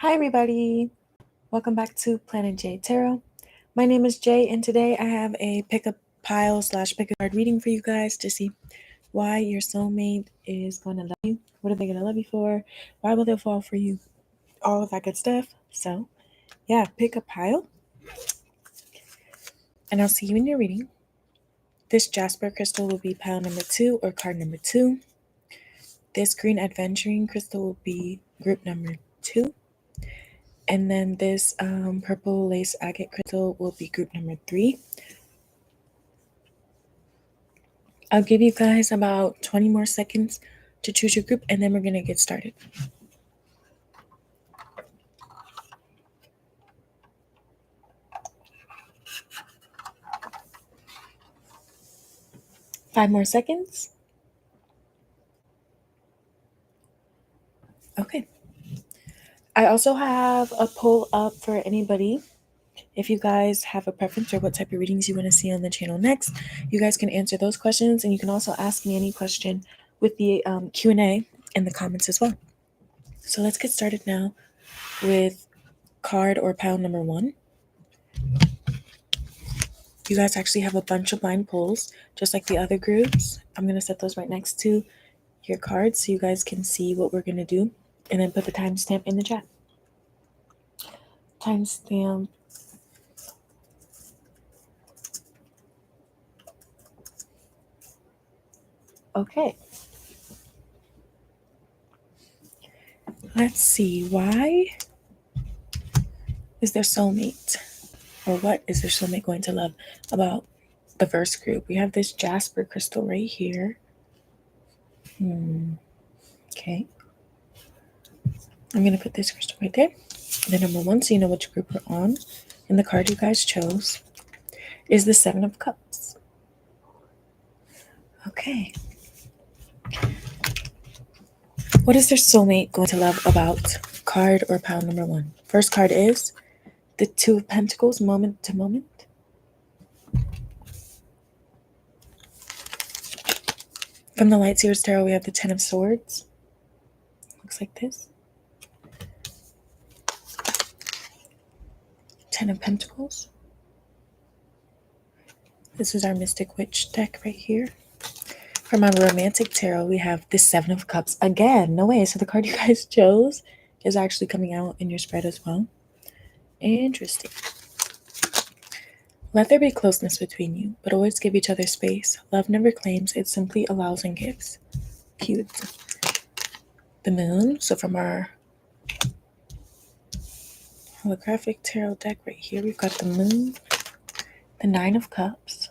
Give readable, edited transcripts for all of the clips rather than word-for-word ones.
Hi, everybody. Welcome back to Planet J Tarot. My name is Jay, and today I have a pick a pile / pick a card reading for you guys to see why your soulmate is going to love you. What are they going to love you for? Why will they fall for you? All of that good stuff. So, yeah, pick a pile, and I'll see you in your reading. This Jasper crystal will be pile number 2 or card number 2. This green Aventurine crystal will be group number 2. And then this purple lace agate crystal will be group number 3. I'll give you guys about 20 more seconds to choose your group, and then we're going to get started. Five more seconds. Okay. I also have a poll up for anybody. If you guys have a preference or what type of readings you want to see on the channel next, you guys can answer those questions, and you can also ask me any question with the Q&A in the comments as well. So let's get started now with card or pile number 1. You guys actually have a bunch of blind pulls, just like the other groups. I'm going to set those right next to your cards so you guys can see what we're going to do, and then put the timestamp in the chat. Timestamp. Okay. Let's see. Why is their soulmate, or what is their soulmate going to love about the first group? We have this Jasper crystal right here. Okay. I'm going to put this crystal right there. The number 1, so you know which group we're on. And the card you guys chose is the 7 of Cups. Okay. What is their soulmate going to love about card or pile number 1? First card is the 2 of Pentacles, moment to moment. From the Light Seers Tarot, we have the 10 of Swords. Looks like this. 10 of Pentacles. This is our Mystic Witch deck right here. From our Romantic Tarot, we have the 7 of Cups. Again, no way. So the card you guys chose is actually coming out in your spread as well. Interesting. Let there be closeness between you, but always give each other space. Love never claims, it simply allows and gives. Cute. The Moon. So from our holographic tarot deck right here, we've got the Moon, the 9 of Cups.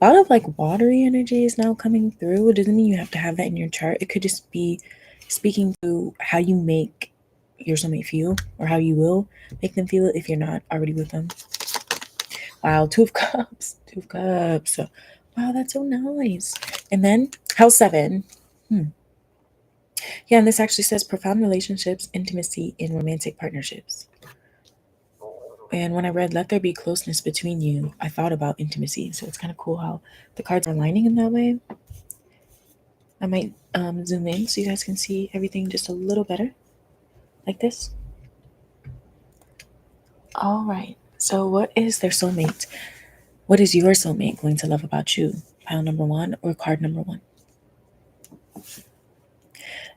A lot of like watery energy is now coming through. It doesn't mean you have to have that in your chart. It could just be speaking to how you make your soulmate feel, or how you will make them feel if you're not already with them. Wow, 2 of Cups. 2 of Cups. So, wow, that's so nice. And then House 7. Yeah, and this actually says profound relationships, intimacy, and romantic partnerships. And when I read let there be closeness between you, I thought about intimacy. So it's kind of cool how the cards are aligning in that way. I might zoom in so you guys can see everything just a little better. Like this. All right. So what is their soulmate? What is your soulmate going to love about you? Pile number 1 or card number 1?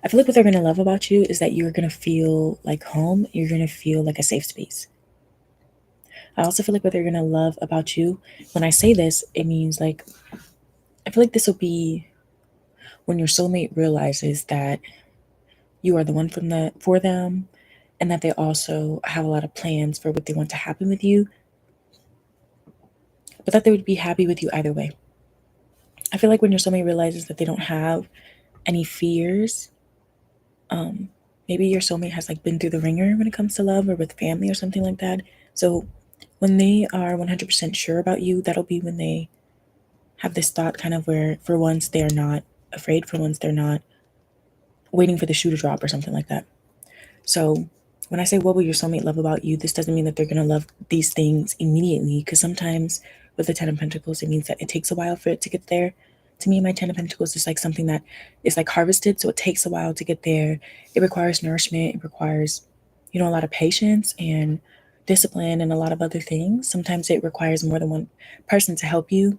I feel like what they're going to love about you is that you're going to feel like home. You're going to feel like a safe space. I also feel like what they're going to love about you, when I say this, it means like, I feel like this will be when your soulmate realizes that you are the one for them, and that they also have a lot of plans for what they want to happen with you, but that they would be happy with you either way. I feel like when your soulmate realizes that they don't have any fears, maybe your soulmate has like been through the ringer when it comes to love or with family or something like that. So when they are 100% sure about you, that'll be when they have this thought kind of where for once they're not afraid, for once they're not waiting for the shoe to drop or something like that. So when I say what will your soulmate love about you, this doesn't mean that they're going to love these things immediately, because sometimes with the 10 of Pentacles, it means that it takes a while for it to get there. To me, my 10 of Pentacles is like something that is like harvested, so it takes a while to get there. It requires nourishment. It requires a lot of patience and discipline and a lot of other things. Sometimes it requires more than one person to help you.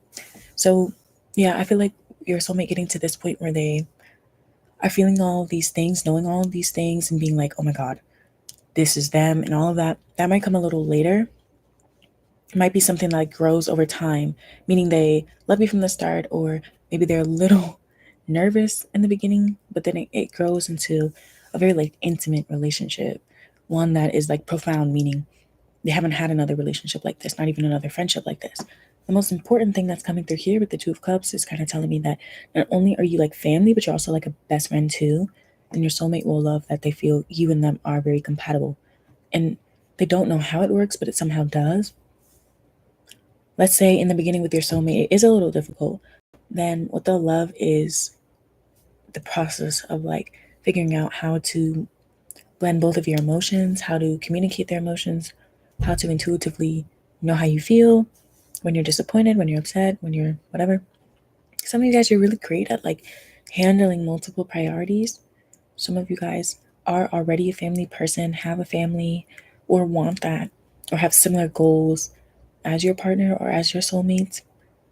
So, yeah, I feel like your soulmate getting to this point where they are feeling all of these things, knowing all of these things, and being like, oh my God, this is them, and all of that, that might come a little later. It might be something that grows over time, meaning they love you from the start, or maybe they're a little nervous in the beginning, but then it grows into a very like intimate relationship, one that is like profound, meaning they haven't had another relationship like this, not even another friendship like this. The most important thing that's coming through here with the Two of Cups is kind of telling me that not only are you like family, but you're also like a best friend too. And your soulmate will love that they feel you and them are very compatible. And they don't know how it works, but it somehow does. Let's say in the beginning with your soulmate, it is a little difficult. Then what they'll love is the process of like figuring out how to blend both of your emotions, how to communicate their emotions, how to intuitively know how you feel when you're disappointed, when you're upset, when you're whatever. Some of you guys are really great at like handling multiple priorities. Some of you guys are already a family person, have a family, or want that, or have similar goals as your partner or as your soulmates.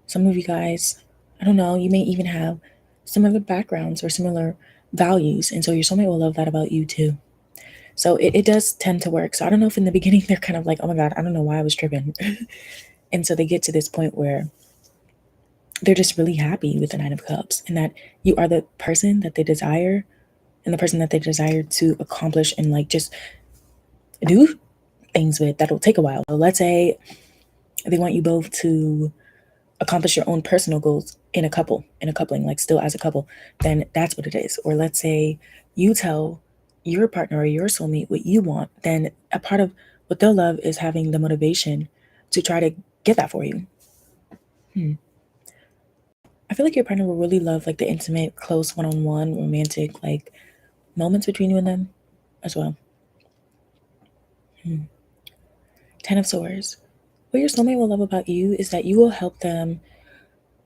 Some of you guys, I don't know, you may even have similar backgrounds or similar values. And so your soulmate will love that about you too. So it does tend to work. So I don't know if in the beginning they're kind of like, oh my God, I don't know why I was tripping. And so they get to this point where they're just really happy with the Nine of Cups and that you are the person that they desire and the person that they desire to accomplish and like just do things with that'll take a while. So let's say they want you both to accomplish your own personal goals in a coupling, like still as a couple, then that's what it is. Or let's say you tell your partner or your soulmate what you want, then a part of what they'll love is having the motivation to try to get that for you. I feel like your partner will really love like the intimate, close, one-on-one, romantic like moments between you and them as well. 10 of Swords. What your soulmate will love about you is that you will help them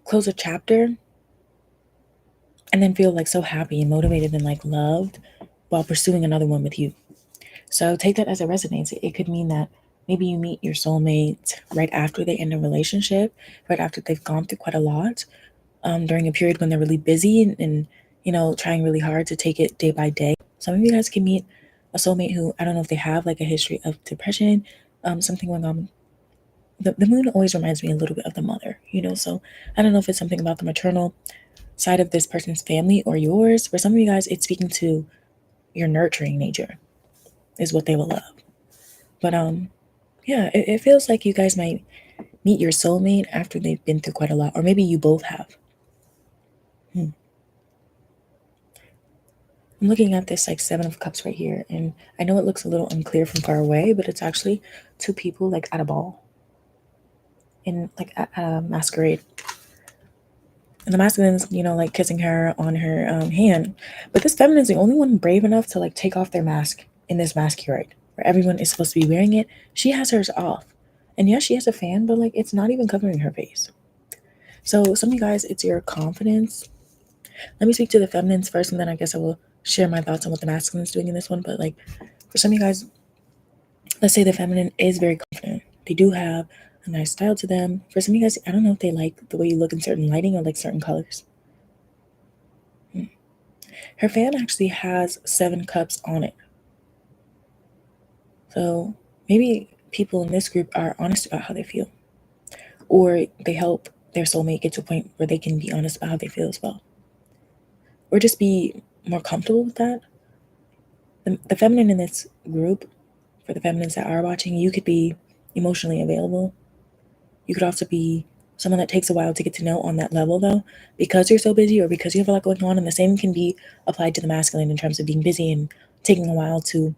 close a chapter and then feel like so happy and motivated and like loved while pursuing another one with you. So take that as it resonates. It could mean that maybe you meet your soulmate right after they end a relationship, right after they've gone through quite a lot, during a period when they're really busy and trying really hard to take it day by day. Some of you guys can meet a soulmate who, I don't know if they have like a history of depression, something going on. The moon always reminds me a little bit of the mother, so I don't know if it's something about the maternal side of this person's family or yours. For some of you guys, it's speaking to your nurturing nature is what they will love. But yeah, it feels like you guys might meet your soulmate after they've been through quite a lot, or maybe you both have. I'm looking at this like 7 of Cups right here, and I know it looks a little unclear from far away, but it's actually two people like at a ball in like at a masquerade. And the masculine's, like kissing her on her hand. But this feminine's the only one brave enough to like take off their mask in this masquerade where everyone is supposed to be wearing it. She has hers off. And yes, she has a fan, but like it's not even covering her face. So some of you guys, it's your confidence. Let me speak to the feminines first, and then I guess I will share my thoughts on what the masculine's doing in this one. But like for some of you guys, let's say the feminine is very confident. They do have a nice style to them. For some of you guys, I don't know if they like the way you look in certain lighting or like certain colors. Her fan actually has 7 cups on it. So maybe people in this group are honest about how they feel, or they help their soulmate get to a point where they can be honest about how they feel as well, or just be more comfortable with that. The feminine in this group, for the feminines that are watching, you could be emotionally available. You could also be someone that takes a while to get to know on that level, though, because you're so busy or because you have a lot going on. And the same can be applied to the masculine in terms of being busy and taking a while to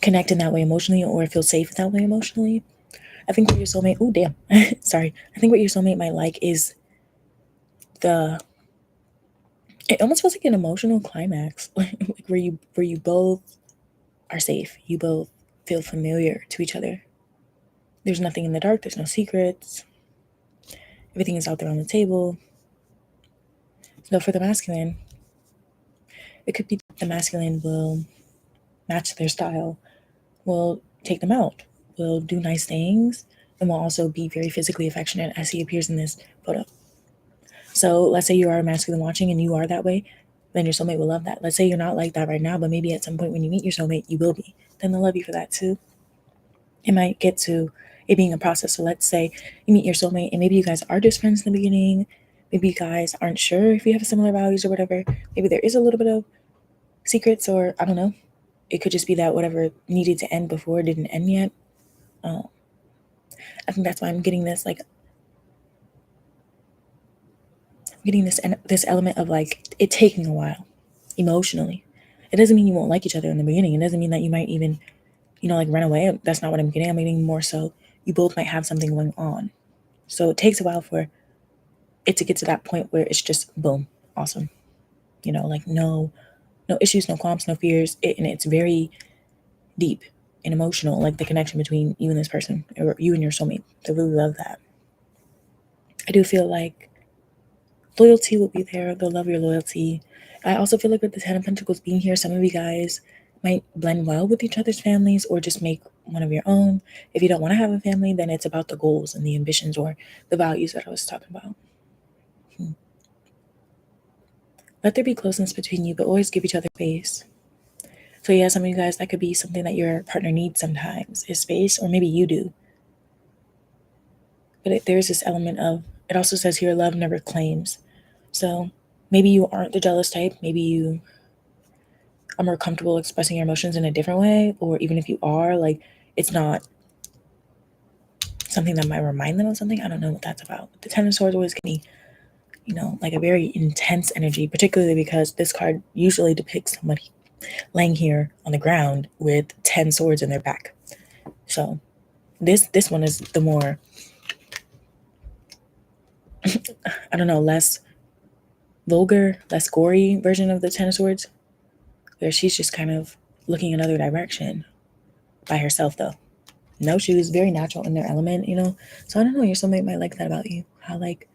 connect in that way emotionally or feel safe that way emotionally. I think what your soulmate, oh, damn, sorry. I think what your soulmate might like is the, it almost feels like an emotional climax, like where you both are safe. You both feel familiar to each other. There's nothing in the dark. There's no secrets. Everything is out there on the table. So for the masculine, it could be the masculine will match their style, will take them out, will do nice things, and will also be very physically affectionate as he appears in this photo. So let's say you are a masculine watching and you are that way, then your soulmate will love that. Let's say you're not like that right now, but maybe at some point when you meet your soulmate, you will be. Then they'll love you for that too. It might get to it being a process. So let's say you meet your soulmate and maybe you guys are just friends in the beginning. Maybe you guys aren't sure if you have similar values or whatever. Maybe there is a little bit of secrets, or I don't know. It could just be that whatever needed to end before didn't end yet. I think that's why I'm getting this this element of like it taking a while emotionally. It doesn't mean you won't like each other in the beginning. It doesn't mean that you might even, like run away. That's not what I'm getting. I'm meaning more so you both might have something going on. So it takes a while for it to get to that point where it's just boom, awesome. Like no issues, no qualms, no fears. And it's very deep and emotional, like the connection between you and this person, or you and your soulmate. I really love that. I do feel like loyalty will be there. They'll love your loyalty. I also feel like with the Ten of Pentacles being here, some of you guys might blend well with each other's families or just make one of your own. If you don't want to have a family, then it's about the goals and the ambitions or the values that I was talking about. Let there be closeness between you, but always give each other space. So yeah, some of you guys, that could be something that your partner needs sometimes, is space, or maybe you do. But there's this element of, it also says here, love never claims. So maybe you aren't the jealous type. Maybe you are more comfortable expressing your emotions in a different way. Or even if you are, like, it's not something that might remind them of something. I don't know what that's about. The Ten of Swords always can be, like a very intense energy, particularly because this card usually depicts somebody laying here on the ground with 10 swords in their back. So this one is the more I don't know, less vulgar, less gory version of the Ten of Swords, where she's just kind of looking another direction by herself, though. No, she was very natural in their element, So I don't know, your soulmate might like that about you. How, like,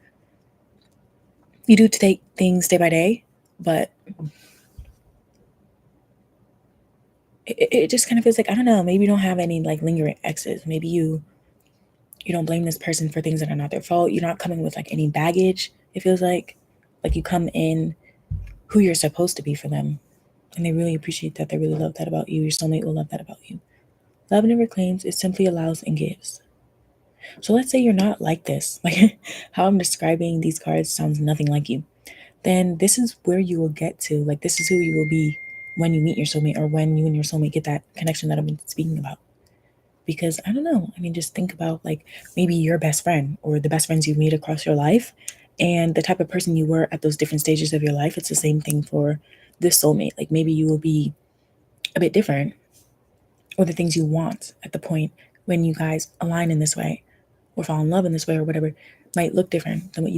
you do take things day by day, but it just kind of feels like, I don't know, maybe you don't have any, like, lingering exes. Maybe you don't blame this person for things that are not their fault. You're not coming with, like, any baggage, it feels like. Like, you come in who you're supposed to be for them. And they really appreciate that. They really love that about you. Your soulmate will love that about you. Love never claims, it simply allows and gives. So let's say you're not like this. Like how I'm describing these cards sounds nothing like you. Then this is where you will get to. Like, this is who you will be when you meet your soulmate, or when you and your soulmate get that connection that I've been speaking about. Because I don't know. I mean, just think about, like, maybe your best friend or the best friends you've made across your life and the type of person you were at those different stages of your life. It's the same thing for this soulmate. Like, maybe you will be a bit different, or the things you want at the point when you guys align in this way or fall in love in this way or whatever might look different than what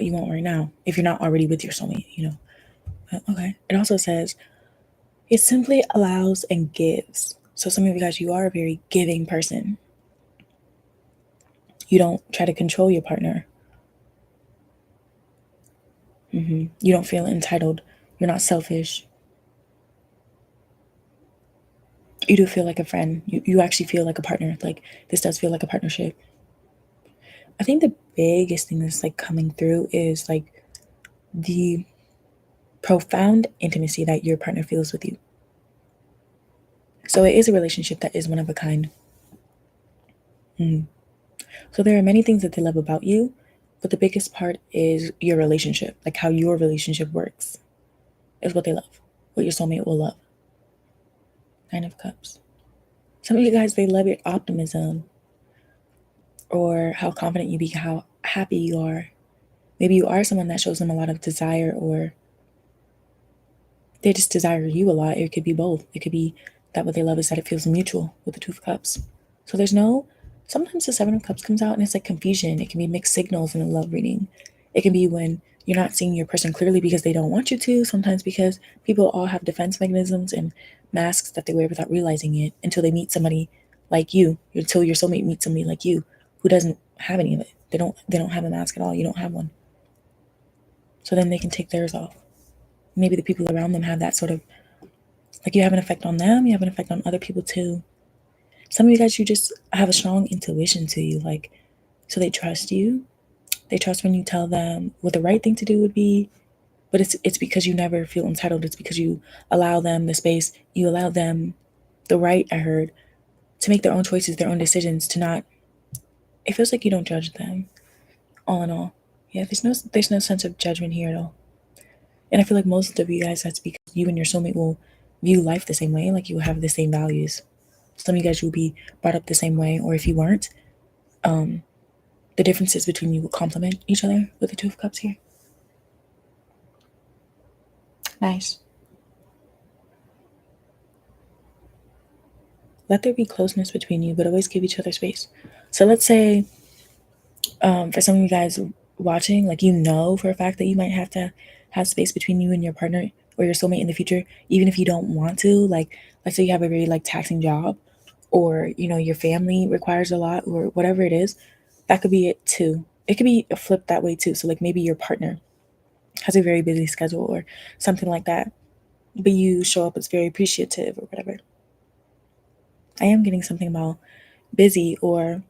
you want right now, if you're not already with your soulmate. Okay. It also says it simply allows and gives. So some of you guys, you are a very giving person. You don't try to control your partner. You don't feel entitled. You're not selfish. You do feel like a friend. You actually feel like a partner. Like, this does feel like a partnership. I think the biggest thing that's, like, coming through is, like, the profound intimacy that your partner feels with you. So it is a relationship that is one of a kind. So there are many things that they love about you, but the biggest part is your relationship, like how your relationship works, is what they love, what your soulmate will love. Nine of Cups. Some of you guys, they love your optimism, or how confident you be, how happy you are. Maybe you are someone that shows them a lot of desire, or they just desire you a lot. It could be both. It could be that what they love is that it feels mutual with the Two of Cups. So sometimes the Seven of Cups comes out and it's like confusion. It can be mixed signals in a love reading. It can be when you're not seeing your person clearly because they don't want you to. Sometimes because people all have defense mechanisms and masks that they wear without realizing it, until they meet somebody like you, until your soulmate meets somebody like you who doesn't have any of it. They don't have a mask at all. You don't have one. So then they can take theirs off. Maybe the people around them have that sort of Like you have an effect on them, you have an effect on other people too. Some of you guys, you just have a strong intuition to you, like, so they trust you. They trust when you tell them what the right thing to do would be, but it's because you never feel entitled. It's because you allow them the space, you allow them the right, I heard, to make their own choices, their own decisions, to not, it feels like you don't judge them, all in all. Yeah, there's no sense of judgment here at all. And I feel like most of you guys, that's because you and your soulmate will view life the same way, like you will have the same values. Some of you guys will be brought up the same way, or if you weren't, the differences between you will complement each other with the Two of Cups here. Nice. Let there be closeness between you, but always give each other space. So let's say, for some of you guys watching, like, you know for a fact that you might have to have space between you and your partner or your soulmate in the future, even if you don't want to. Like, let's say you have a very like taxing job, or your family requires a lot, or whatever it is. That could be it too. It could be flipped that way too. So like maybe your partner has a very busy schedule or something like that, but you show up as very appreciative or whatever. I am getting something about busy, or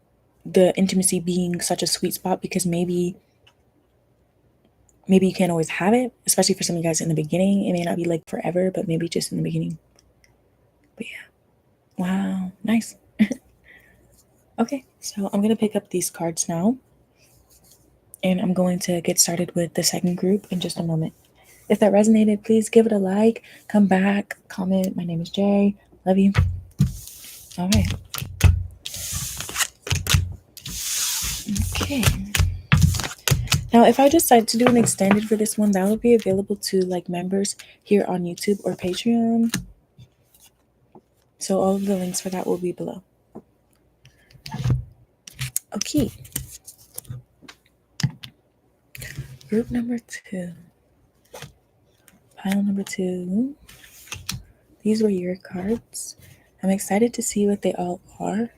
the intimacy being such a sweet spot, because maybe you can't always have it, especially for some of you guys in the beginning. It may not be like forever, but maybe just in the beginning. But yeah. Wow, nice. Okay, so I'm gonna pick up these cards now, and I'm going to get started with the second group in just a moment. If that resonated, please give it a like, come back, comment. My name is Jay. Love you. All right. Okay. Now, if I decide to do an extended for this one, that will be available to like members here on YouTube or Patreon. So all of the links for that will be below. Okay. Group number 2. Pile number 2. These were your cards. I'm excited to see what they all are.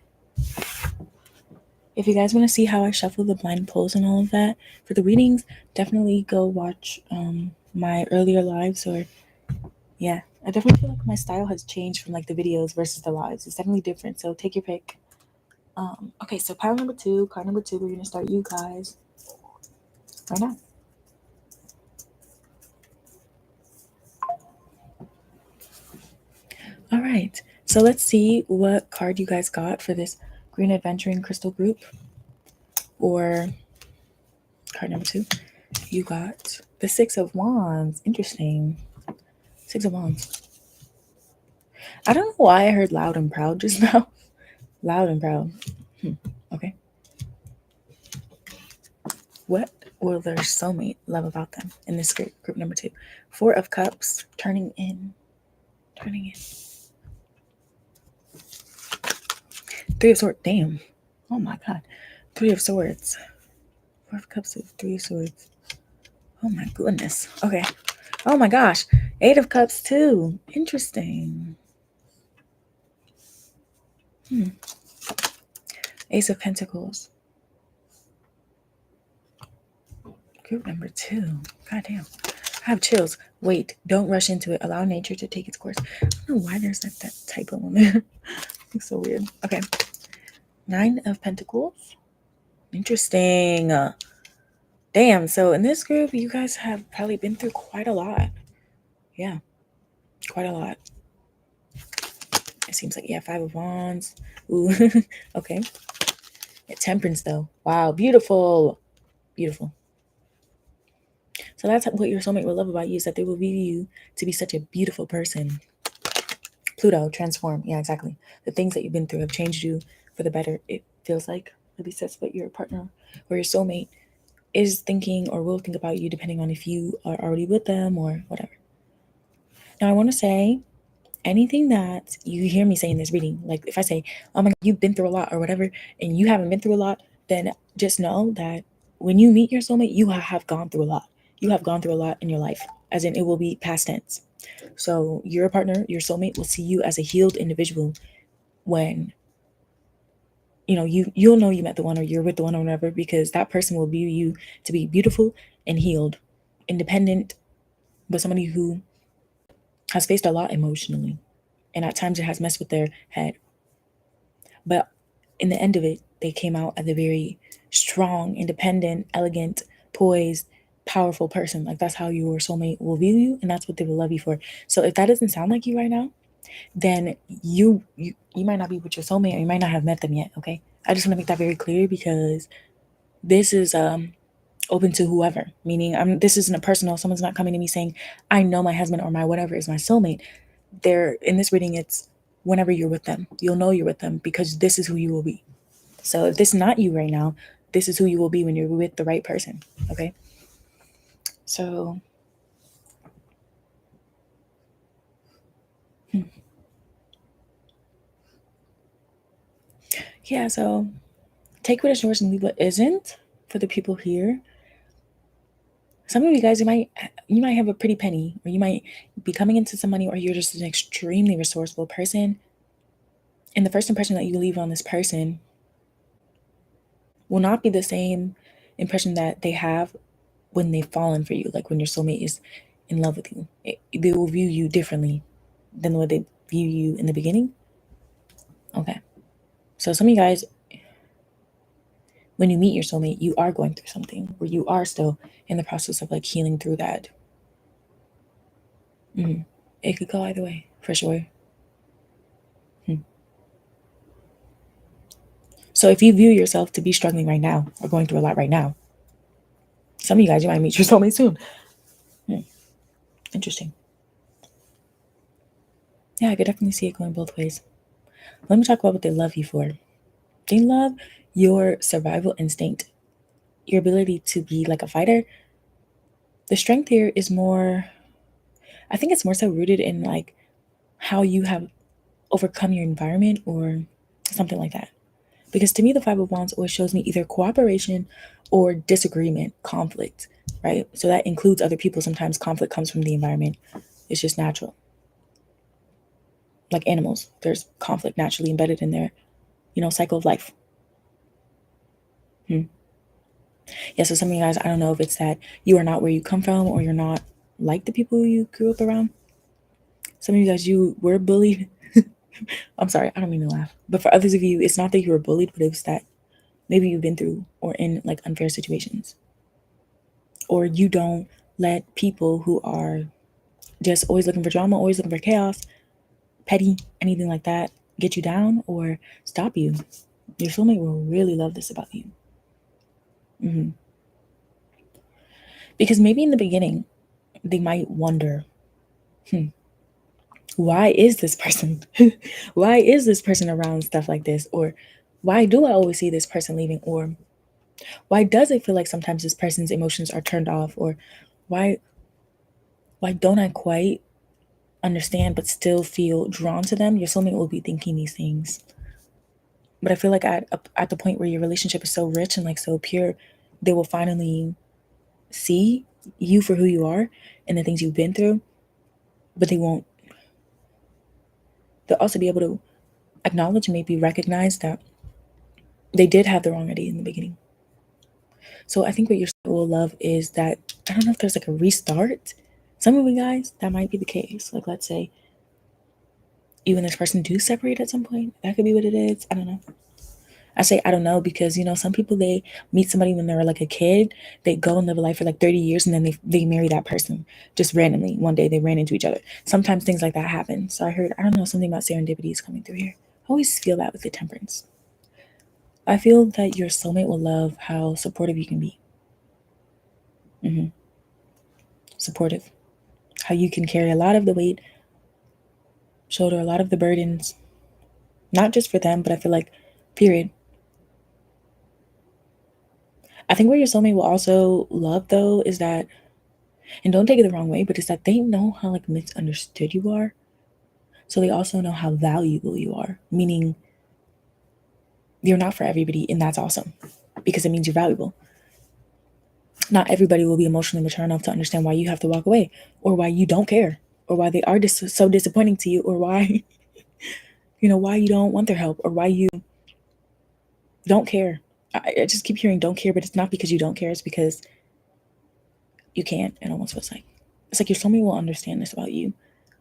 If you guys want to see how I shuffle the blind pulls and all of that for the readings, definitely go watch my earlier lives. Or yeah, I definitely feel like my style has changed from like the videos versus the lives. It's definitely different, so take your pick. Okay, so pile number 2, card number 2, we're gonna start you guys right now. All right, so let's see what card you guys got for this Green Aventurine Crystal group. Or card number 2, you got the Six of Wands. Interesting. Six of Wands. I don't know why I heard loud and proud just now. Loud and proud. Okay. What will their soulmate love about them in this group number 2? Four of Cups, turning in. Three of Swords. Damn. Oh my God. Three of Swords. Four of Cups, Three of Swords. Oh my goodness. Okay. Oh my gosh. Eight of Cups too. Interesting. Ace of Pentacles. Group number 2. Goddamn. I have chills. Wait, don't rush into it. Allow nature to take its course. I don't know why there's that typo on there. It's so weird. Okay. Nine of Pentacles. Interesting. Damn. So in this group, you guys have probably been through quite a lot. Yeah. Quite a lot. It seems like, yeah, Five of Wands. Ooh. Okay. Yeah, Temperance, though. Wow. Beautiful. Beautiful. So that's what your soulmate will love about you, is that they will view you to be such a beautiful person. Pluto, transform. Yeah, exactly. The things that you've been through have changed you for the better, it feels like. At least that's what your partner or your soulmate is thinking or will think about you, depending on if you are already with them or whatever. Now, I want to say, anything that you hear me say in this reading, like if I say, oh my God, you've been through a lot or whatever, and you haven't been through a lot, then just know that when you meet your soulmate, you have gone through a lot. You have gone through a lot in your life, as in it will be past tense. So your partner, your soulmate, will see you as a healed individual when you'll know you met the one, or you're with the one, or whatever, because that person will view you to be beautiful and healed, independent, but somebody who has faced a lot emotionally, and at times it has messed with their head. But in the end of it, they came out as a very strong, independent, elegant, poised, powerful person. Like that's how your soulmate will view you, and that's what they will love you for. So if that doesn't sound like you right now, then you might not be with your soulmate, or you might not have met them yet. Okay, I just want to make that very clear, because this is open to whoever. Meaning, this isn't a personal. Someone's not coming to me saying, "I know my husband or my whatever is my soulmate." They're in this reading. It's whenever you're with them, you'll know you're with them, because this is who you will be. So if this is not you right now, this is who you will be when you're with the right person. Okay. So yeah, so take what is yours and leave what isn't. For the people here, some of you guys, you might have a pretty penny, or you might be coming into some money, or you're just an extremely resourceful person, and the first impression that you leave on this person will not be the same impression that they have when they've fallen for you, like when your soulmate is in love with you. They will view you differently than the way they view you in the beginning. Okay. So some of you guys, when you meet your soulmate, you are going through something, or you are still in the process of like healing through that. It could go either way, for sure. So if you view yourself to be struggling right now, or going through a lot right now, some of you guys, you might meet your soulmate soon. Interesting. Yeah, I could definitely see it going both ways. Let me talk about what they love you for. They love your survival instinct, your ability to be like a fighter. The strength here is more, I think it's more so rooted in like how you have overcome your environment, or something like that. Because to me, the Five of Wands always shows me either cooperation or disagreement, conflict, right? So that includes other people. Sometimes conflict comes from the environment. It's just natural. Like animals, there's conflict naturally embedded in their, cycle of life. Yeah, so some of you guys, I don't know if it's that you are not where you come from, or you're not like the people you grew up around. Some of you guys, you were bullied. I'm sorry, I don't mean to laugh. But for others of you, it's not that you were bullied, but it was that maybe you've been through or in like unfair situations. Or you don't let people who are just always looking for drama, always looking for chaos, petty, anything like that, get you down or stop you. Your soulmate will really love this about you. Because maybe in the beginning, they might wonder, why is this person? Why is this person around stuff like this? Or why do I always see this person leaving? Or why does it feel like sometimes this person's emotions are turned off? Or why don't I quite understand but still feel drawn to them? Your soulmate will be thinking these things. But I feel like at the point where your relationship is so rich and like so pure, they will finally see you for who you are and the things you've been through, but they'll also be able to acknowledge and maybe recognize that they did have the wrong idea in the beginning. So I think what your soul will love is that, I don't know if there's like a restart. Some of you guys, that might be the case. Like, let's say you and this person do separate at some point. That could be what it is. I don't know. I say I don't know because some people, they meet somebody when they're like a kid, they go and live a life for like 30 years, and then they marry that person just randomly. One day they ran into each other. Sometimes things like that happen. So I don't know, something about serendipity is coming through here. I always feel that with the Temperance. I feel that your soulmate will love how supportive you can be. Supportive. How you can carry a lot of the weight, shoulder a lot of the burdens, not just for them, but I feel like, period. I think what your soulmate will also love though is that, and don't take it the wrong way, but it's that they know how like misunderstood you are. So they also know how valuable you are, meaning you're not for everybody, and that's awesome because it means you're valuable. Not everybody will be emotionally mature enough to understand why you have to walk away, or why you don't care, or why they are so disappointing to you, or why why you don't want their help, or why you don't care. I just keep hearing don't care, but it's not because you don't care, it's because you can't. It almost feels like it's like your soulmate will understand this about you.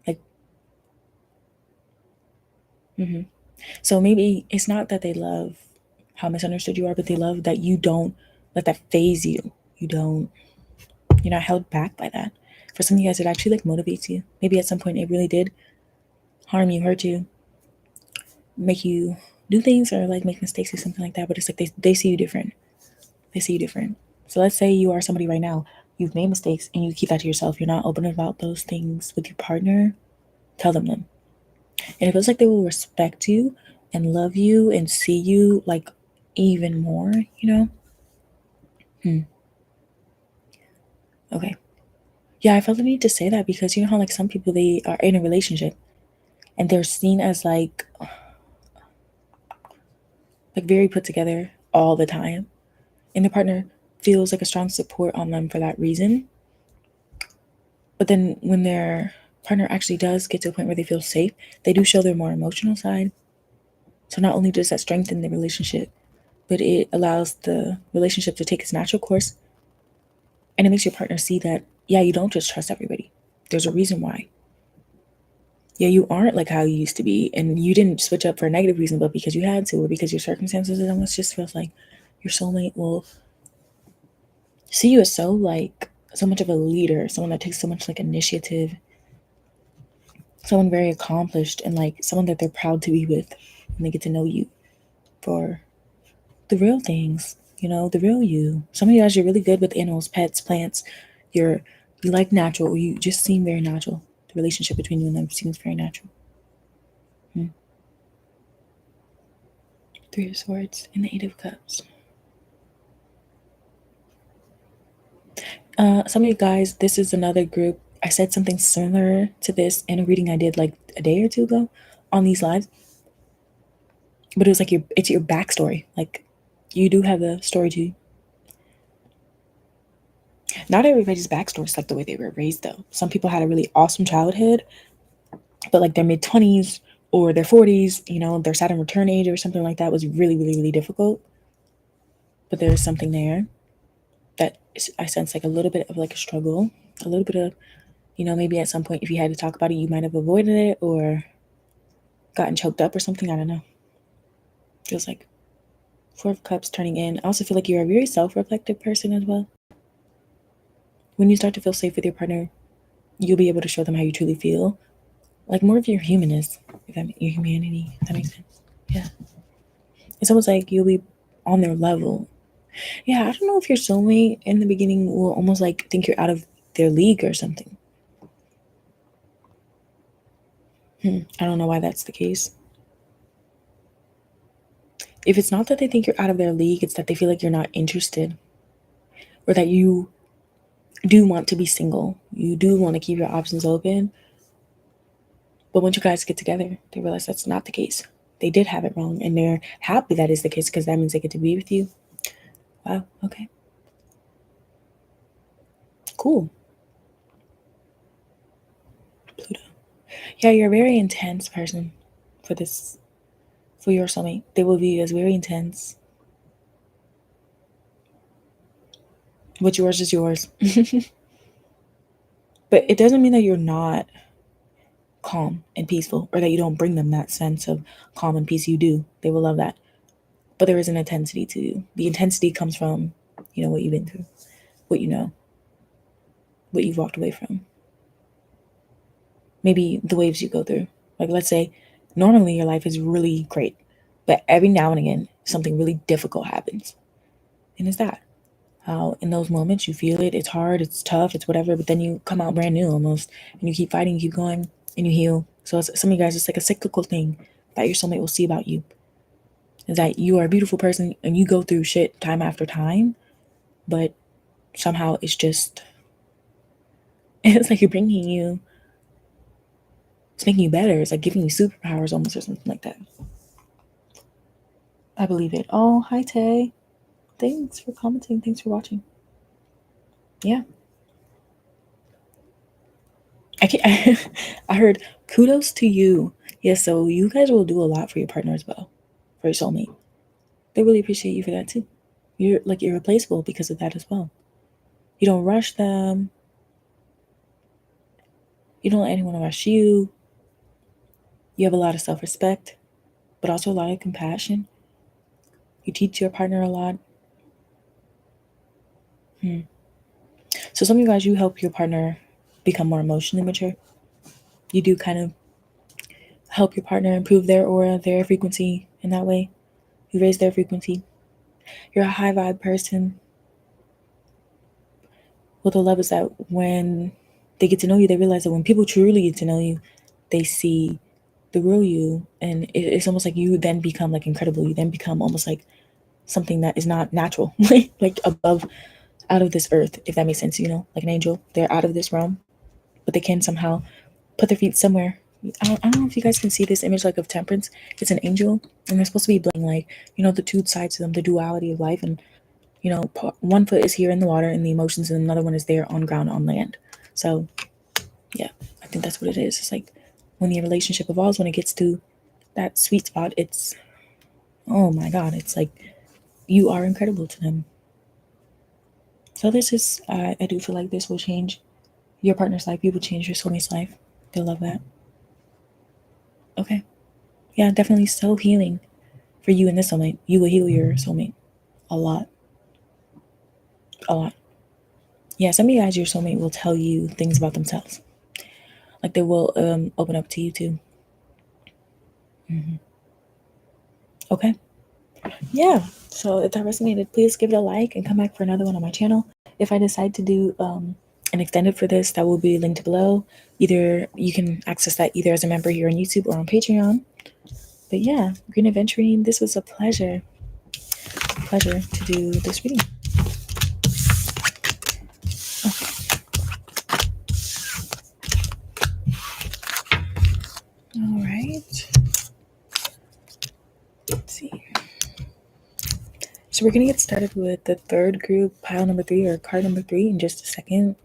Like, So maybe it's not that they love how misunderstood you are, but they love that you don't let that phase you. You don't, you're not held back by that. For some of you guys, it actually like motivates you. Maybe at some point it really did harm you, hurt you, make you do things or like make mistakes or something like that. But it's like they see you different. They see you different. So let's say you are somebody right now, you've made mistakes and you keep that to yourself. You're not open about those things with your partner. Tell them. And it feels like they will respect you and love you and see you like even more, you know? Okay. Yeah, I felt the need to say that because you know how like some people they are in a relationship and they're seen as like very put together all the time. And the partner feels like a strong support on them for that reason. But then when their partner actually does get to a point where they feel safe, they do show their more emotional side. So not only does that strengthen the relationship, but it allows the relationship to take its natural course. And it makes your partner see that, yeah, you don't just trust everybody. There's a reason why. Yeah, you aren't like how you used to be. And you didn't switch up for a negative reason, but because you had to, or because your circumstances, it almost just feels like your soulmate will see you as so like so much of a leader, someone that takes so much like initiative, someone very accomplished, and like someone that they're proud to be with. And they get to know you for the real things, you know, the real you. Some of you guys, you're really good with animals, pets, plants. You're you like natural. You just seem very natural. The relationship between you and them seems very natural. Hmm. Three of Swords and the Eight of Cups. Some of you guys, this is another group. I said something similar to this in a reading I did like a day or two ago on these lives, but it was like it's your backstory. Like you do have a story to you. Not everybody's backstory is like the way they were raised, though. Some people had a really awesome childhood, but like their mid 20s or their 40s, you know, their Saturn return age or something like that was really, really, really difficult. But there's something there that I sense like a little bit of like a struggle, a little bit of, you know, maybe at some point if you had to talk about it, you might have avoided it or gotten choked up or something. I don't know. Feels like Four of Cups turning in. I also feel like you're a very self-reflective person as well. When you start to feel safe with your partner, you'll be able to show them how you truly feel. Like more of your humanness, if that your humanity, if that makes sense. Yeah. It's almost like you'll be on their level. Yeah, I don't know if your soulmate in the beginning will almost like think you're out of their league or something. I don't know why that's the case. If it's not that they think you're out of their league, it's that they feel like you're not interested or that you do want to be single. You do want to keep your options open. But once you guys get together, they realize that's not the case. They did have it wrong and they're happy that is the case because that means they get to be with you. Wow, okay. Cool. Pluto. Yeah, you're a very intense person for this, for your soulmate. They will view you as very intense. What's yours is yours. But it doesn't mean that you're not calm and peaceful or that you don't bring them that sense of calm and peace. You do. They will love that. But there is an intensity to you. The intensity comes from, you know, what you've been through, what you know, what you've walked away from. Maybe the waves you go through. Like, let's say, normally your life is really great, but every now and again, something really difficult happens. And it's that. How in those moments you feel it, it's hard, it's tough, it's whatever, but then you come out brand new almost, and you keep fighting, you keep going, and you heal. So it's, some of you guys, it's like a cyclical thing that your soulmate will see about you. Is that you are a beautiful person and you go through shit time after time, but somehow it's just, it's like you're bringing you, it's making you better. It's like giving you superpowers almost or something like that. I believe it. Oh, hi Tay. Thanks for commenting. Thanks for watching. Yeah. I heard kudos to you. Yeah, so you guys will do a lot for your partner as well, for your soulmate. They really appreciate you for that too. You're like irreplaceable because of that as well. You don't rush them. You don't let anyone rush you. You have a lot of self-respect. but also a lot of compassion. You teach your partner a lot. So some of you guys, you help your partner become more emotionally mature. You do kind of help your partner improve their aura, their frequency in that way. You raise their frequency. You're a high vibe person. What I love is that when they get to know you, they realize that when people truly get to know you, they see the real you, and it's almost like you then become like incredible. You then become almost like something that is not natural, like above, out of this earth, if that makes sense. Like an angel. They're out of this realm, but they can somehow put their feet somewhere. I don't know if you guys can see this image like of temperance. It's an angel, and they're supposed to be blending, like, the two sides of them, the duality of life. And one foot is here in the water in the emotions, and another one is there on ground, on land. So yeah, I think that's what it is. It's like when the relationship evolves, when it gets to that sweet spot, it's, oh my god, it's like you are incredible to them. So this is, I do feel like this will change your partner's life. You will change your soulmate's life. They'll love that. Okay. Yeah, definitely so healing for you and this soulmate. You will heal your soulmate a lot. A lot. Yeah, some of you guys, your soulmate will tell you things about themselves. Like they will open up to you too. Okay. Yeah. So if that resonated, please give it a like and come back for another one on my channel. If I decide to do an extended for this, that will be linked below. Either you can access that either as a member here on YouTube or on Patreon. But yeah, Green Aventurine, this was a pleasure. Pleasure to do this reading. All right. Let's see. So we're going to get started with the third group, pile number 3 or card number 3 in just a second.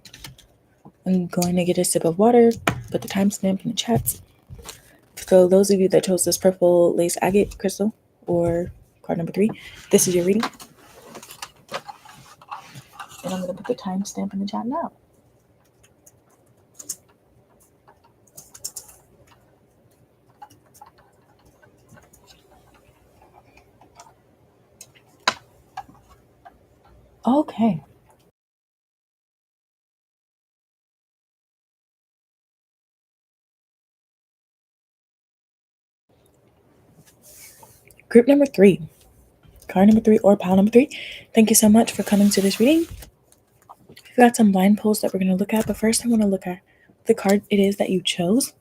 I'm going to get a sip of water, put the timestamp in the chat. So those of you that chose this purple lace agate crystal or card number 3, this is your reading. And I'm going to put the timestamp in the chat now. Okay. Group number 3, card number 3 or pile number 3. Thank you so much for coming to this reading. We've got some blind pulls that we're going to look at, but first I want to look at the card it is that you chose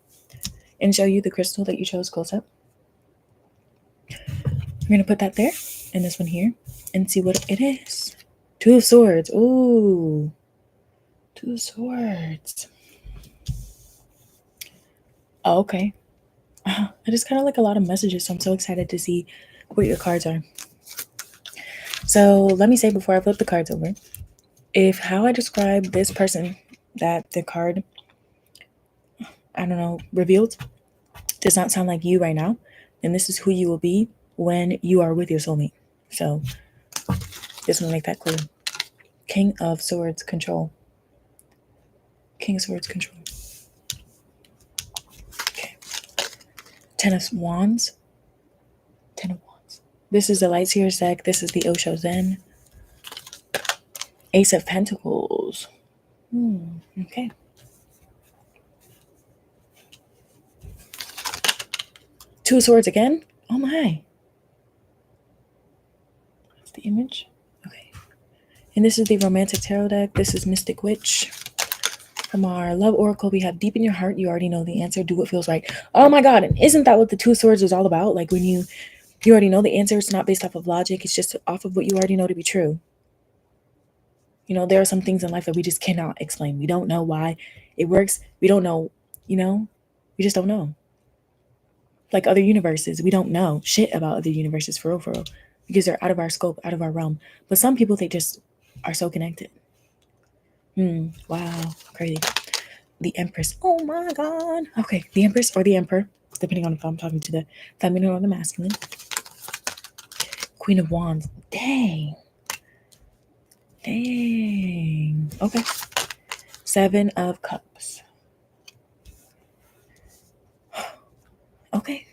and show you the crystal that you chose close up. We're going to put that there and this one here and see what it is. 2 of Swords. Ooh. 2 of Swords. Oh, okay. I just kind of like a lot of messages, so I'm so excited to see what your cards are. So let me say before I flip the cards over, if how I describe this person that the card, I don't know, revealed does not sound like you right now, then this is who you will be when you are with your soulmate. So just want to make that clear. King of Swords, control. King of Swords, control. Okay. 10 of Wands. 10 of Wands. This is the Light Seers deck. This is the Osho Zen. Ace of Pentacles. Okay. 2 of Swords again. Oh my. That's the image. Okay. And this is the Romantic Tarot deck. This is Mystic Witch. From our Love Oracle, we have Deep in Your Heart. You already know the answer. Do what feels right. Oh my God. And isn't that what the 2 of Swords is all about? Like when you already know the answer. It's not based off of logic. It's just off of what you already know to be true. There are some things in life that we just cannot explain. We don't know why it works. We don't know, we just don't know. Like other universes, we don't know shit about other universes for real, because they're out of our scope, out of our realm. But some people, they just are so connected. Wow, crazy. The Empress. Oh my God. Okay, the Empress or the Emperor, depending on if I'm talking to the feminine or the masculine. Queen of Wands. Dang. Okay. 7 of Cups. Okay.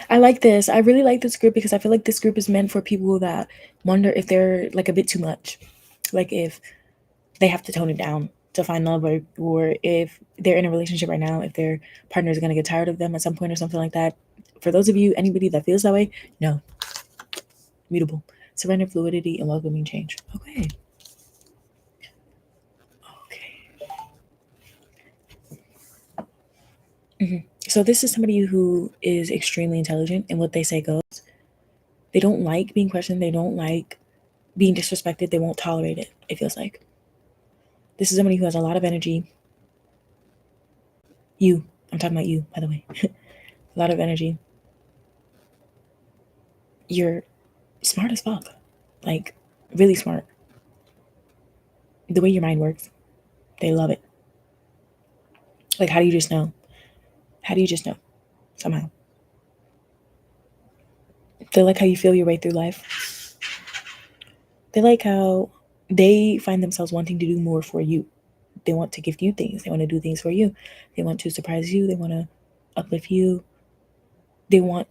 I like this. I really like this group because I feel like this group is meant for people that wonder if they're like a bit too much. Like if they have to tone it down to find love, or if they're in a relationship right now, if their partner is going to get tired of them at some point or something like that. For those of you, anybody that feels that way, no. Mutable. Surrender, fluidity, and welcoming change. Okay. Okay. So this is somebody who is extremely intelligent, and what they say goes. They don't like being questioned. They don't like being disrespected. They won't tolerate it, it feels like. This is somebody who has a lot of energy. You. I'm talking about you, by the way. A lot of energy. You're smart as fuck. Like, really smart. The way your mind works, they love it. Like, how do you just know? How do you just know? Somehow. They like how you feel your way through life. They like how they find themselves wanting to do more for you. They want to gift you things. They want to do things for you. They want to surprise you. They want to uplift you. They want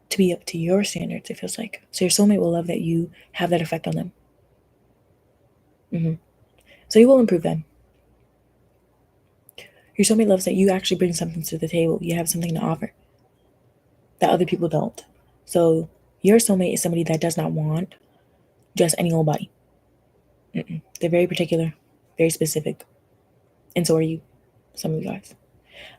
to be up to your standards, it feels like. So your soulmate will love that you have that effect on them. So you will improve them. Your soulmate loves that you actually bring something to the table. You have something to offer that other people don't. So your soulmate is somebody that does not want just any old body. They're very particular, very specific. And so are you, some of you guys.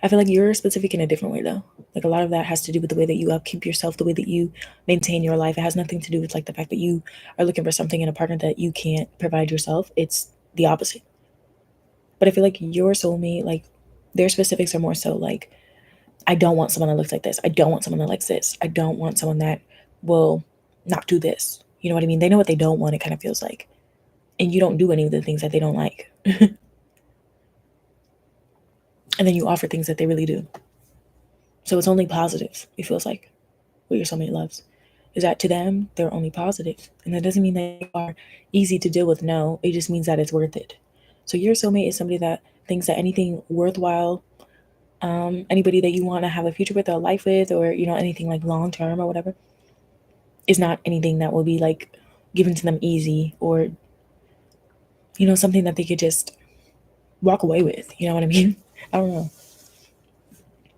I feel like you're specific in a different way, though. Like, a lot of that has to do with the way that you upkeep yourself, the way that you maintain your life. It has nothing to do with, like, the fact that you are looking for something in a partner that you can't provide yourself. It's the opposite. But I feel like your soulmate, like, their specifics are more so like, I don't want someone that looks like this. I don't want someone that likes this. I don't want someone that will not do this. You know what I mean? They know what they don't want, it kind of feels like. And you don't do any of the things that they don't like. And then you offer things that they really do. So it's only positive, it feels like, what your soulmate loves. Is that to them, they're only positive. And that doesn't mean that you are easy to deal with, no. It just means that it's worth it. So your soulmate is somebody that thinks that anything worthwhile, anybody that you want to have a future with or a life with, or, you know, anything like long term or whatever, is not anything that will be like given to them easy, or, you know, something that they could just walk away with. You know what I mean? I don't know.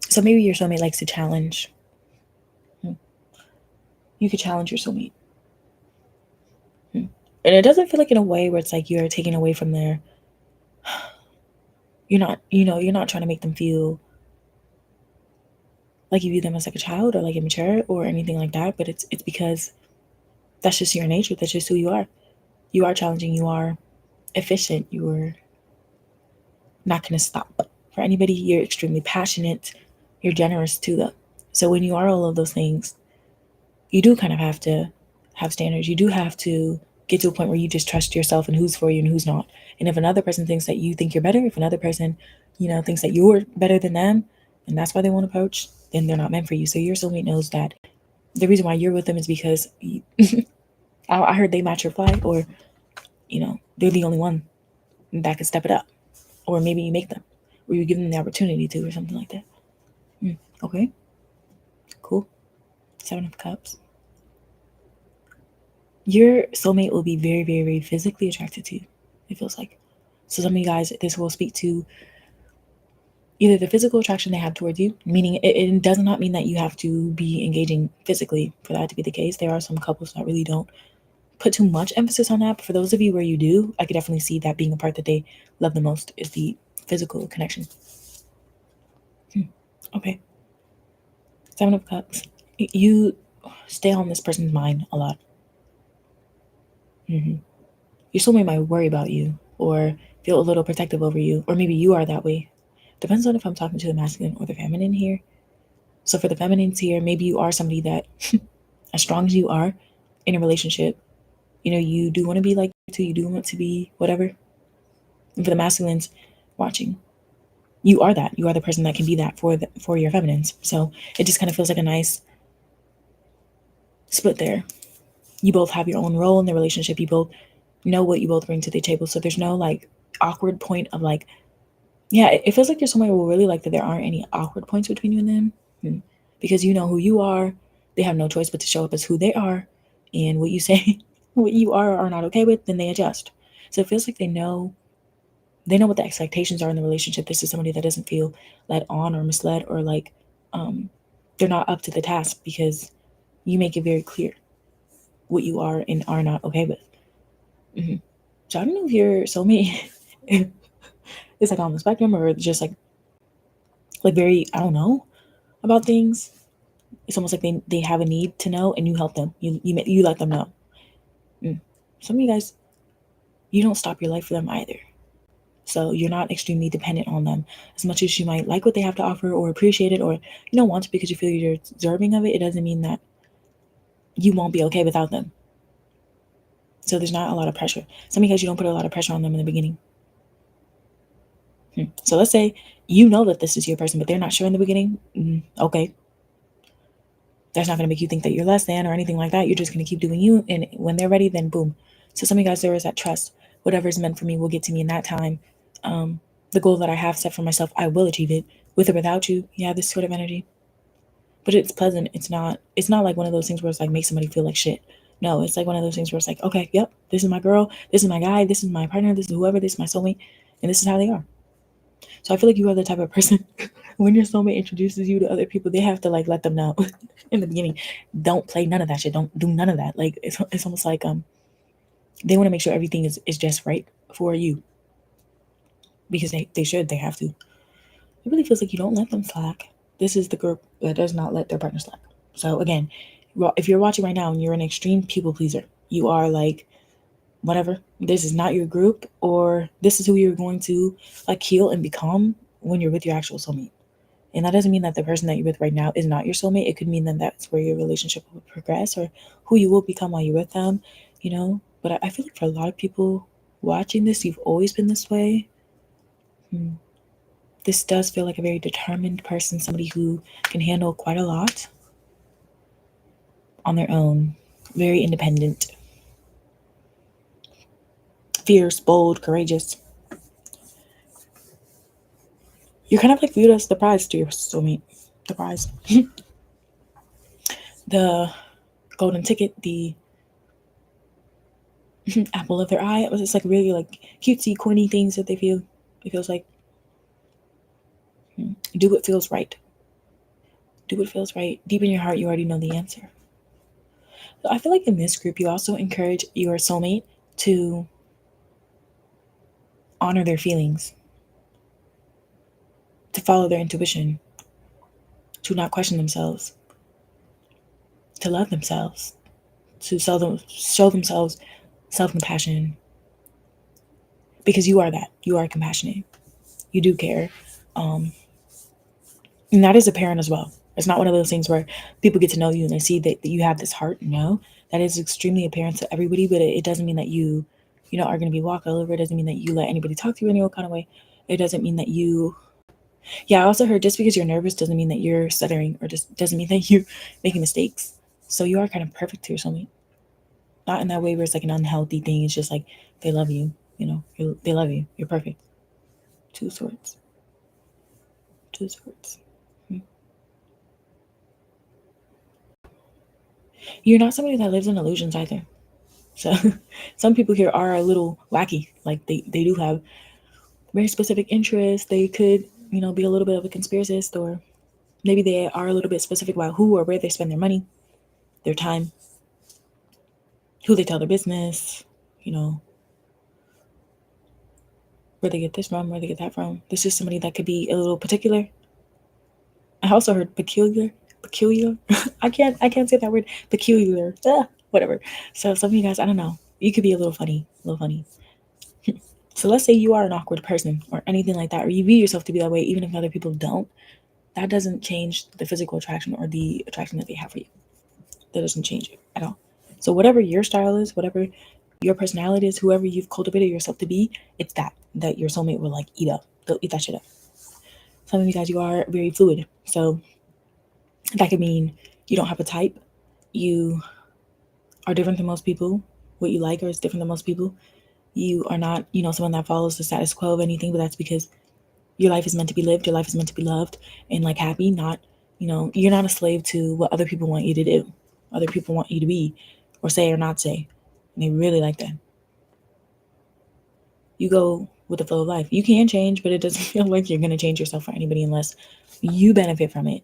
So maybe your soulmate likes to challenge. You could challenge your soulmate. And it doesn't feel like in a way where it's like you're taking away from their, you're not, you know, you're not trying to make them feel like you view them as like a child or like immature or anything like that. But it's because that's just your nature. That's just who you are. You are challenging. You are efficient. You are not going to stop for anybody. You're extremely passionate. You're generous to them. So when you are all of those things, you do kind of have to have standards. You do have to get to a point where you just trust yourself and who's for you and who's not. And if another person thinks that you think you're better, if another person, you know, thinks that you're better than them, and that's why they won't approach, then they're not meant for you. So your soulmate knows that the reason why you're with them is because I heard they match your fly, or, you know, they're the only one that can step it up. Or maybe you make them, or you give them the opportunity to, or something like that. Okay, cool. 7 of Cups. Your soulmate will be very, very, very physically attracted to you, it feels like. So some of you guys, this will speak to either the physical attraction they have towards you, meaning it does not mean that you have to be engaging physically for that to be the case. There are some couples that really don't put too much emphasis on that. But for those of you where you do, I could definitely see that being a part that they love the most, is the physical connection. Okay. 7 of Cups. You stay on this person's mind a lot. Your soulmate might worry about you or feel a little protective over you, or maybe you are that way. Depends on if I'm talking to the masculine or the feminine here. So for the feminines here, maybe you are somebody that, as strong as you are in a relationship, you know, you do want to be like too, you do want to be whatever. And for the masculines watching, you are that. You are the person that can be that for your feminines. So it just kind of feels like a nice split there. You both have your own role in the relationship. You both know what you both bring to the table. So there's no like awkward point of like, Yeah, it feels like your soulmate will really like that there aren't any awkward points between you and them. Because you know who you are. They have no choice but to show up as who they are. And what you say, what you are or are not okay with, then they adjust. So it feels like they know what the expectations are in the relationship. This is somebody that doesn't feel led on or misled, or like they're not up to the task, because you make it very clear what you are and are not okay with. So I don't know if your soulmate is like on the spectrum, or just like very, I don't know, about things. It's almost like they have a need to know, and you help them. You let them know. Some of you guys, you don't stop your life for them either. So you're not extremely dependent on them. As much as you might like what they have to offer or appreciate it, or want to because you feel you're deserving of it, it doesn't mean that you won't be okay without them. So there's not a lot of pressure. Some of you guys, you don't put a lot of pressure on them in the beginning. So let's say you know that this is your person, but they're not sure in the beginning. Okay. That's not going to make you think that you're less than or anything like that. You're just going to keep doing you. And when they're ready, then boom. So some of you guys, there is that trust. Whatever's meant for me will get to me in that time. The goal that I have set for myself, I will achieve it, with or without you. Yeah, this sort of energy. But it's pleasant. It's not like one of those things where it's like make somebody feel like shit. No, it's like one of those things where it's like, okay, yep, this is my girl, this is my guy, this is my partner, this is whoever, this is my soulmate, and this is how they are. So I feel like you are the type of person when your soulmate introduces you to other people, they have to like let them know in the beginning. Don't play none of that shit. Don't do none of that. Like it's almost like they want to make sure everything is just right for you. Because they have to. It really feels like you don't let them slack. This is the group that does not let their partner slack. So again, if you're watching right now and you're an extreme people pleaser, you are like, whatever, this is not your group, or this is who you're going to like heal and become when you're with your actual soulmate. And that doesn't mean that the person that you're with right now is not your soulmate. It could mean that that's where your relationship will progress, or who you will become while you're with them. But I feel like for a lot of people watching this, you've always been this way. This does feel like a very determined person, somebody who can handle quite a lot on their own, very independent, fierce, bold, courageous. You're kind of like viewed as the prize to your soulmate. The prize. The golden ticket, the apple of their eye. It's like really like cutesy, corny things that they feel. It feels like do what feels right. Do what feels right. Deep in your heart, you already know the answer. So I feel like in this group, you also encourage your soulmate to honor their feelings, to follow their intuition, to not question themselves, to love themselves, to show themselves self-compassion. Because you are that. You are compassionate. You do care. And that is apparent as well. It's not one of those things where people get to know you and they see that you have this heart. No, that is extremely apparent to everybody, but it doesn't mean that you are going to be walked all over. It doesn't mean that you let anybody talk to you any old kind of way. It doesn't mean that yeah, I also heard just because you're nervous doesn't mean that you're stuttering, or just doesn't mean that you're making mistakes. So you are kind of perfect to your soulmate. Not in that way where it's like an unhealthy thing. It's just like they love you, they love you. You're perfect. Two swords. Two swords. You're not somebody that lives in illusions either. So some people here are a little wacky. Like they do have very specific interests. They could, be a little bit of a conspiracist, or maybe they are a little bit specific about who or where they spend their money, their time, who they tell their business, you know, where they get this from, where they get that from. This is somebody that could be a little particular. I also heard peculiar. Peculiar. I can't say that word. Peculiar. Whatever. So some of you guys, I don't know. You could be a little funny. A little funny. So let's say you are an awkward person or anything like that, or you view yourself to be that way, even if other people don't. That doesn't change the physical attraction or the attraction that they have for you. That doesn't change it at all. So whatever your style is, whatever your personality is, whoever you've cultivated yourself to be, it's that your soulmate will like eat up. They'll eat that shit up. Some of you guys, you are very fluid. So that could mean you don't have a type. You are different than most people. What you like is different than most people. You are not, someone that follows the status quo of anything, but that's because Your life is meant to be lived. Your life is meant to be loved and like happy. Not, you're not a slave to what other people want you to do, other people want you to be, or say or not say. And they really like that. You go with the flow of life. You can change, but it doesn't feel like you're going to change yourself for anybody unless you benefit from it.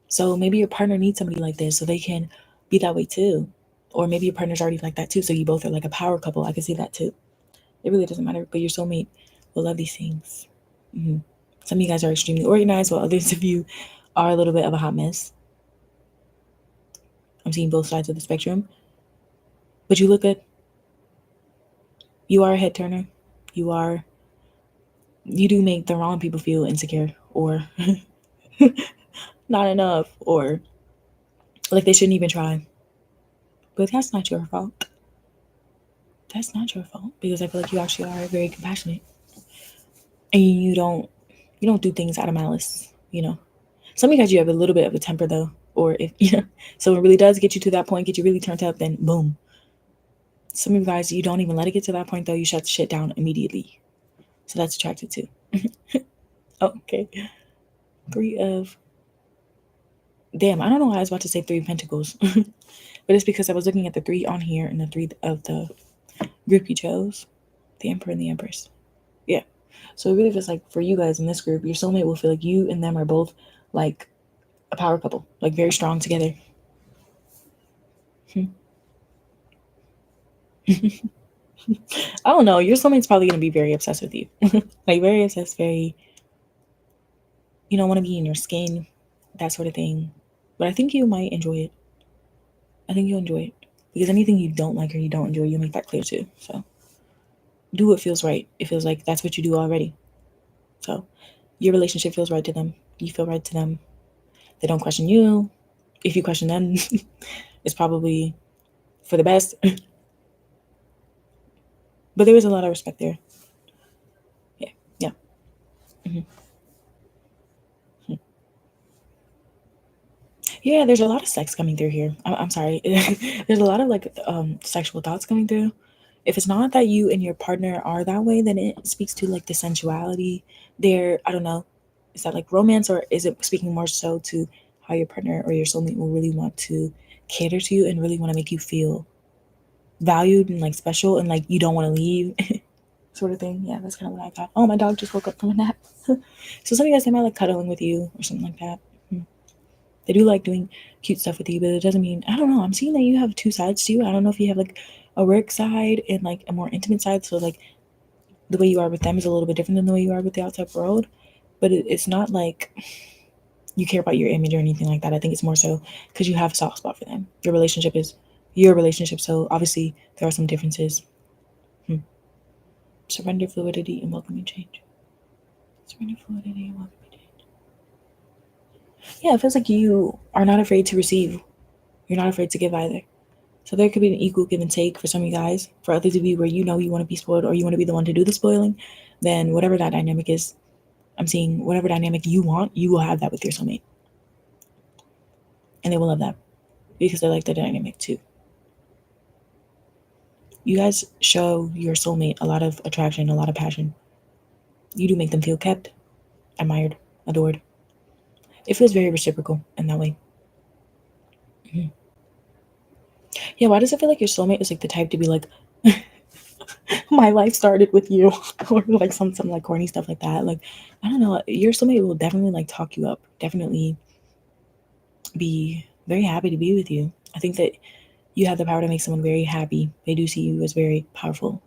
So maybe your partner needs somebody like this so they can be that way too. Or maybe your partner's already like that too. So you both are like a power couple. I can see that too. It really doesn't matter. But your soulmate will love these things. Mm-hmm. Some of you guys are extremely organized, while others of you are a little bit of a hot mess. I'm seeing both sides of the spectrum. But you look good. You are a head turner. You do make the wrong people feel insecure or not enough or like they shouldn't even try. But that's not your fault. That's not your fault because I feel like you actually are very compassionate. And you don't do things out of malice, Some of you guys, you have a little bit of a temper though. Or if so it really does get you to that point, get you really turned up, then boom. Some of you guys, you don't even let it get to that point though. You shut the shit down immediately. So that's attracted too. Oh, okay. Damn, I don't know why I was about to say 3 of Pentacles. But it's because I was looking at the 3 on here and the 3 of the group you chose. The Emperor and the Empress. Yeah. So it really feels like for you guys in this group, your soulmate will feel like you and them are both like a power couple, like very strong together. I don't know. Your soulmate's probably going to be very obsessed with you. Like very obsessed, very, want to be in your skin, that sort of thing. But I think you might enjoy it. I think you'll enjoy it. Because anything you don't like or you don't enjoy, you'll make that clear too. So do what feels right. It feels like that's what you do already. So your relationship feels right to them. You feel right to them. They don't question you. If you question them, it's probably for the best. But there is a lot of respect there. Yeah. Yeah. Mm-hmm. Yeah, there's a lot of sex coming through here. I'm sorry. There's a lot of like sexual thoughts coming through. If it's not that you and your partner are that way, then it speaks to like the sensuality there. I don't know. Is that like romance or is it speaking more so to how your partner or your soulmate will really want to cater to you and really want to make you feel valued and like special and like you don't want to leave sort of thing. Yeah, that's kind of what I got. Oh, my dog just woke up from a nap. So some of you guys, they might like cuddling with you or something like that. They do like doing cute stuff with you, but it doesn't mean, I don't know. I'm seeing that you have 2 sides to you. I don't know if you have like a work side and like a more intimate side. So like the way you are with them is a little bit different than the way you are with the outside world. But it's not like you care about your image or anything like that. I think it's more so because you have a soft spot for them. Your relationship is your relationship. So obviously there are some differences. Surrender fluidity and welcoming change. Surrender fluidity and welcoming change. Yeah, it feels like you are not afraid to receive. You're not afraid to give either. So there could be an equal give and take for some of you guys. For others of you where you want to be spoiled or you want to be the one to do the spoiling, then whatever that dynamic is, I'm seeing whatever dynamic you want, you will have that with your soulmate. And they will love that because they like the dynamic too. You guys show your soulmate a lot of attraction, a lot of passion. You do make them feel kept, admired, adored. It feels very reciprocal in that way. Mm-hmm. Yeah, why does it feel like your soulmate is like the type to be like, my life started with you, or like some like corny stuff like that? Like, I don't know. Your soulmate will definitely like talk you up. Definitely be very happy to be with you. I think that you have the power to make someone very happy. They do see you as very powerful.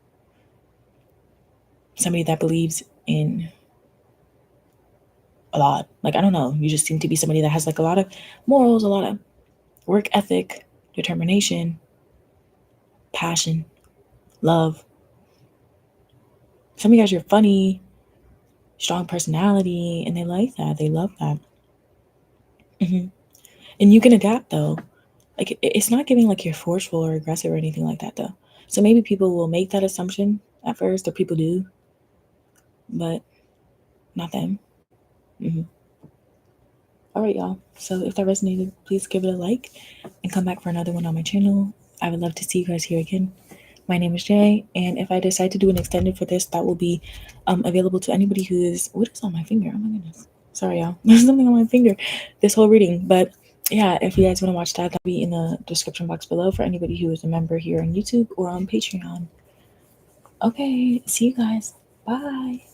Somebody that believes in a lot. Like, I don't know. You just seem to be somebody that has like a lot of morals, a lot of work ethic, determination, passion, love. Some of you guys, you're funny, strong personality, and they like that. They love that. Mm-hmm. And you can adapt though. Like, it's not giving like you're forceful or aggressive or anything like that though. So maybe people will make that assumption at first, or people do, but not them. Mm-hmm. All right, y'all. So if that resonated, please give it a like and come back for another one on my channel. I would love to see you guys here again. My name is Jay, and if I decide to do an extended for this, that will be available to anybody who is. What is on my finger? Oh my goodness. Sorry, y'all. There's something on my finger this whole reading. But yeah, if you guys want to watch that, that'll be in the description box below for anybody who is a member here on YouTube or on Patreon. Okay, see you guys. Bye.